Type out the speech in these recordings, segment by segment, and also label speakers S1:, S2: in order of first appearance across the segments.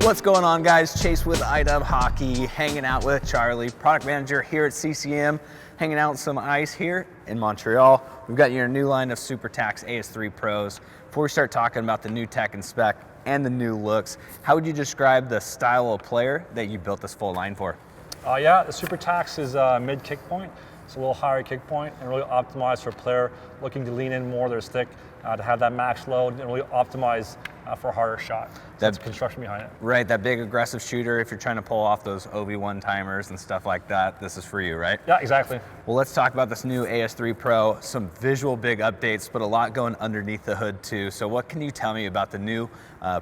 S1: What's going on, guys? Chase with iDub Hockey, hanging out with Charlie, product manager here at CCM, hanging out with some ice here in Montreal. We've got your new line of Super Tacks AS3 Pros. Before we start talking about the new tech and spec and the new looks, how would you describe the style of player that you built this full line for?
S2: Yeah, the Super Tacks is mid kick point. It's a little higher kick point and really optimized for a player looking to lean in more their stick, to have that max load and really optimize for a harder shot. So that's the construction behind it.
S1: Right, that big aggressive shooter, if you're trying to pull off those OV1 timers and stuff like that, this is for you, right?
S2: Yeah, exactly.
S1: Well, let's talk about this new AS3 Pro, some visual big updates, but a lot going underneath the hood too. So what can you tell me about the new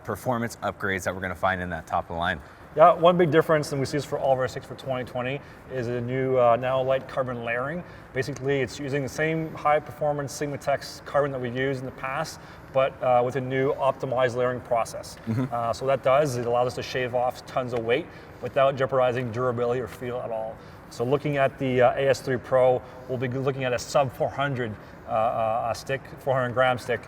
S1: performance upgrades that we're gonna find in that top of the line?
S2: Yeah, one big difference, and we see this for all of our sticks for 2020, is a new nano-light carbon layering. Basically, it's using the same high-performance Sigma-Tex carbon that we've used in the past, but with a new optimized layering process. So what that does, it allows us to shave off tons of weight without jeopardizing durability or feel at all. So looking at the AS3 Pro, we'll be looking at a sub 400 stick, 400 gram stick,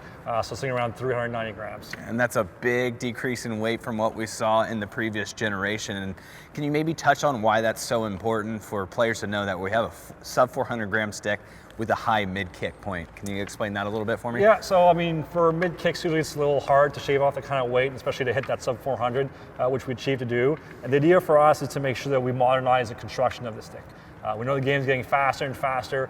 S2: so sitting around 390 grams.
S1: And that's a big decrease in weight from what we saw in the previous generation. And can you maybe touch on why that's so important for players to know that we have a sub 400 gram stick with a high mid kick point? Can you explain that a little bit for me?
S2: Yeah, so I mean, for mid kicks, usually it's a little hard to shave off that kind of weight, especially to hit that sub 400, which we achieve to do. And the idea for us is to make sure that we modernize the construction of the stick. We know the game's getting faster and faster.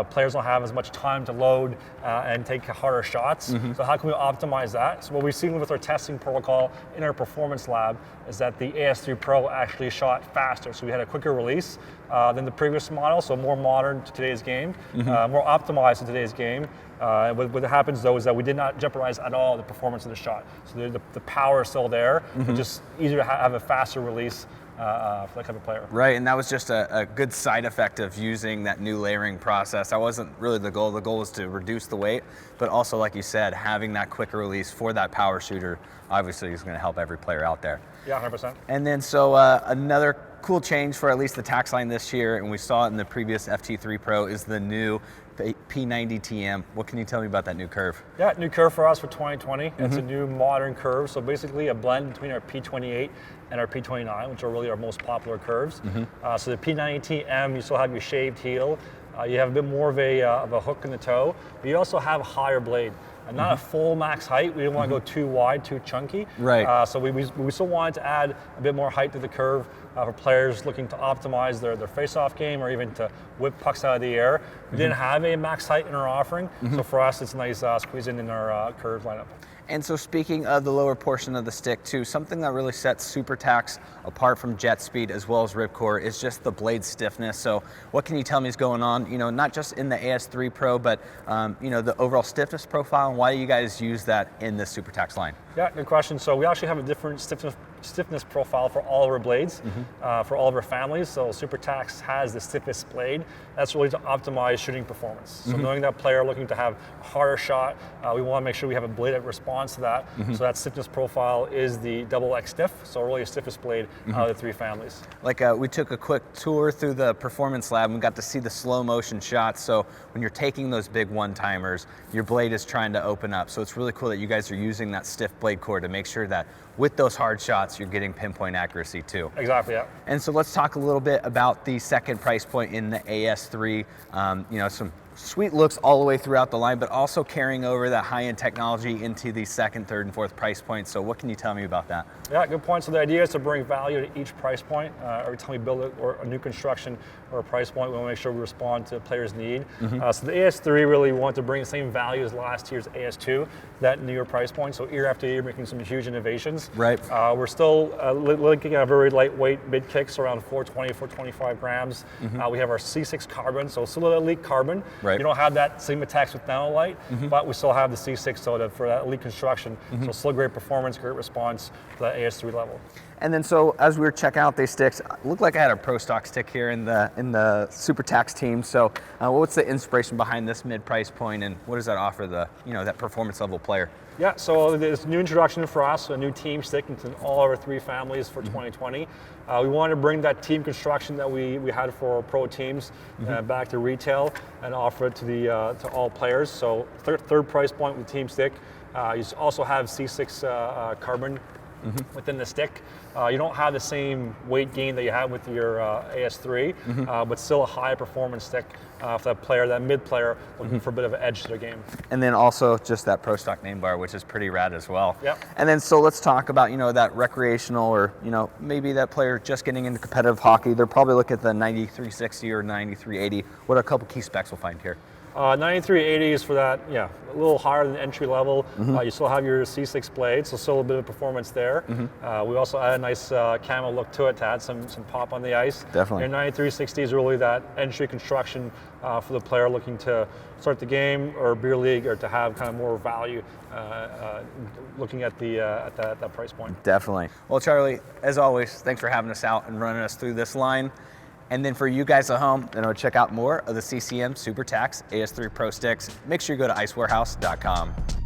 S2: Players don't have as much time to load and take harder shots. So how can we optimize that? So what we've seen with our testing protocol in our performance lab is that the AS3 Pro actually shot faster. So we had a quicker release than the previous model, so more modern to today's game, more optimized to today's game. What happens though is that we did not jeopardize at all the performance of the shot. So the power is still there, but just easier to have a faster release for that type of player.
S1: Right, and that was just a good side effect of using that new layering process. That wasn't really the goal. The goal was to reduce the weight, but also, like you said, having that quicker release for that power shooter obviously is going to help every player out there.
S2: Yeah, 100%.
S1: And then so another cool change for at least the Tacks line this year, and we saw it in the previous FT3 Pro, is the new P90TM. What can you tell me about that new curve?
S2: Yeah, new curve for us for 2020. It's a new modern curve, so basically a blend between our P28 and our P29, which are really our most popular curves. So the P90TM, you still have your shaved heel. You have a bit more of a hook in the toe, but you also have a higher blade. And not a full max height. We didn't want to go too wide, too chunky.
S1: Right.
S2: So we still wanted to add a bit more height to the curve for players looking to optimize their face-off game or even to whip pucks out of the air. We didn't have a max height in our offering, so for us it's nice squeezing in our curve lineup.
S1: And so speaking of the lower portion of the stick too, something that really sets Super Tacks apart from jet speed as well as ripcore is just the blade stiffness. So what can you tell me is going on, not just in the AS3 Pro, but the overall stiffness profile, and why do you guys use that in the Super Tacks line?
S2: Yeah, good question. So we actually have a different stiffness profile for all of our blades, for all of our families. So Super Tacks has the stiffest blade. That's really to optimize shooting performance. So knowing that player looking to have a harder shot, we want to make sure we have a blade that responds to that. So that stiffness profile is the XX stiff, so really the stiffest blade out of the three families.
S1: Like we took a quick tour through the performance lab and we got to see the slow motion shots. So when you're taking those big one-timers, your blade is trying to open up. So it's really cool that you guys are using that stiff blade core to make sure that with those hard shots, you're getting pinpoint accuracy too.
S2: Exactly, yeah.
S1: And so let's talk a little bit about the second price point in the AS3. Some sweet looks all the way throughout the line, but also carrying over that high-end technology into the second, third, and fourth price point. So what can you tell me about that?
S2: Yeah, good point. So the idea is to bring value to each price point. Every time we build a new construction or a price point, we want to make sure we respond to the player's need. So the AS3 really want to bring the same value as last year's AS2, that newer price point. So year after year, making some huge innovations.
S1: Right.
S2: We're still looking at very lightweight mid kicks, around 420, 425 grams. We have our C6 carbon, so still elite carbon.
S1: Right.
S2: You don't have that Sigma-Tex with nano-light, but we still have the C6 soda for that elite construction. So still great performance, great response to that AS3 level.
S1: And then so as we were checking out these sticks, it looked like I had a Pro Stock stick here in the Super Tacks team. So what's the inspiration behind this mid-price point, and what does that offer the that performance level player?
S2: Yeah, so this new introduction for us, a new team stick into all our three families for 2020. We wanted to bring that team construction that we had for our pro teams back to retail and offer it to all players. So third price point with team stick. You also have C6 carbon within the stick. You don't have the same weight gain that you have with your AS3, but still a high performance stick for that player, that mid player looking for a bit of an edge to their game.
S1: And then also just that Pro Stock name bar, which is pretty rad as well.
S2: Yep.
S1: And then so let's talk about, that recreational, or, maybe that player just getting into competitive hockey. They're probably looking at the 9360 or 9380. What are a couple key specs we'll find here?
S2: 9380 is for that, a little higher than entry level. You still have your C6 blade, so still a bit of performance there. We also add a nice camo look to it to add some pop on the ice.
S1: Definitely.
S2: And 9360 is really that entry construction for the player looking to start the game or beer league, or to have kind of more value looking at that price point.
S1: Definitely. Well, Charlie, as always, thanks for having us out and running us through this line. And then for you guys at home, check out more of the CCM Super Tacks AS3 Pro Sticks. Make sure you go to icewarehouse.com.